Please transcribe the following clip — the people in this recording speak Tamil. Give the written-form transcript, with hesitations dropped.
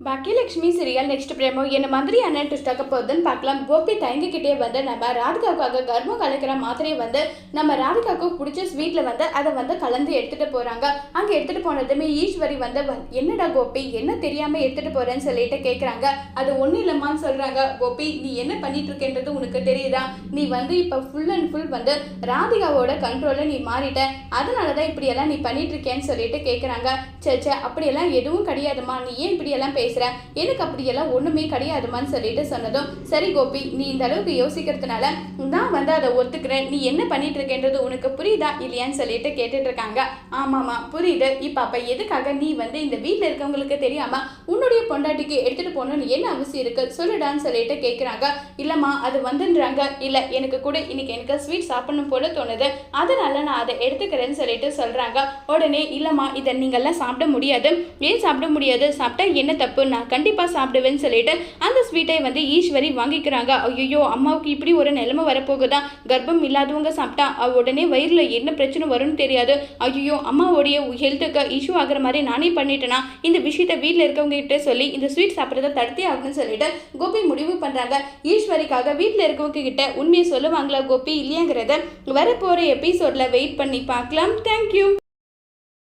பாக்கியலட்சுமி சீரியல் நெக்ஸ்ட் பிரேமோ என்ன மாதிரி அண்ணன் ட்விஸ்டாக்க போகுதுன்னு பார்க்கலாம். கோபி தயங்கிக்கிட்டே வந்து நம்ம ராதிகாவுக்காக கர்ப்பம் கலக்கிற மாத்திரையை வந்து நம்ம ராதிகாவுக்கு பிடிச்ச ஸ்வீட்டில் வந்து அதை வந்து கலந்து எடுத்துகிட்டு போகிறாங்க. அங்கே எடுத்துகிட்டு போனதுமே ஈஸ்வரி வந்து என்னடா கோபி என்ன தெரியாமல் எடுத்துகிட்டு போகிறேன்னு சொல்லிட்டு கேட்குறாங்க. அது ஒன்றும் இல்லைம்மான்னு சொல்கிறாங்க. கோபி நீ என்ன பண்ணிட்டு இருக்கேன்றது உனக்கு தெரியுதா? நீ வந்து இப்போ ஃபுல் அண்ட் ஃபுல் வந்து ராதிகாவோட கண்ட்ரோலில் நீ மாறிட்ட, அதனால தான் இப்படியெல்லாம் நீ பண்ணிட்டு இருக்கேன்னு சொல்லிட்டு கேட்குறாங்க. சே அப்படியெல்லாம் எதுவும் கிடையாதுமா, நீ ஏன் இப்படியெல்லாம் எனக்கு அப்படியெல்லாம் ஒண்ணுமே கிடையாதுமான்னு சொல்லிட்டு சொன்னதும், சரி கோபி நீ இந்த அளவுக்கு யோசிக்கிறதுனால நான் வந்து அதை ஒத்துக்கிறேன், நீ என்ன பண்ணிட்டு இருக்கேன்றது உனக்கு புரியுதா இல்லையான்னு சொல்லிட்டு கேட்டுட்டு இருக்காங்க. ஆமாமா புரியுது, இப்ப அப்ப எதுக்காக நீ வந்து இந்த வீட்டுல இருக்கவங்களுக்கு தெரியாம உன்னுடைய பொண்டாட்டிக்கு எடுத்துட்டு போகணும்னு என்ன அவசியம் இருக்கு சொல்லுடான்னு சொல்லிட்டு கேட்குறாங்க. இல்லம்மா அது வந்துன்றாங்க, இல்ல எனக்கு கூட இன்னைக்கு எனக்கு ஸ்வீட் சாப்பிடணும் போல தோணுது, அதனால நான் அதை எடுத்துக்கிறேன்னு சொல்லிட்டு சொல்றாங்க. உடனே இல்லம்மா இதை நீங்கெல்லாம் சாப்பிட முடியாது, ஏன் சாப்பிட முடியாது, சாப்பிட்டா என்ன தப்பு, நான் கண்டிப்பாக சாப்பிடுவேன்னு சொல்லிட்டு அந்த ஸ்வீட்டை வந்து ஈஸ்வரி வாங்கிக்கிறாங்க. ஐயோ அம்மாவுக்கு இப்படி ஒரு நிலைமை வரப்போகுதா, கர்ப்பம் இல்லாதவங்க சாப்பிட்டா உடனே வயிறில் என்ன பிரச்சனை வரும்னு தெரியாது, ஐயோ அம்மாவோடைய ஹெல்த்துக்கு இஷ்யூ ஆகிற மாதிரி நானே பண்ணிட்டேனா, இந்த விஷயத்த வீட்டில் இருக்கவங்க கிட்ட சொல்லி இந்த ஸ்வீட் சாப்பிட்றத தடுத்தே ஆகணும்னு சொல்லிட்டு கோபி முடிவு பண்ணுறாங்க. ஈஸ்வரிக்காக வீட்டில் இருக்கவங்க கிட்ட உண்மையை சொல்லுவாங்களா கோபி இல்லையாங்கிறத வரப்போகிற எபிசோடில் வெயிட் பண்ணி பார்க்கலாம். தேங்க்யூ.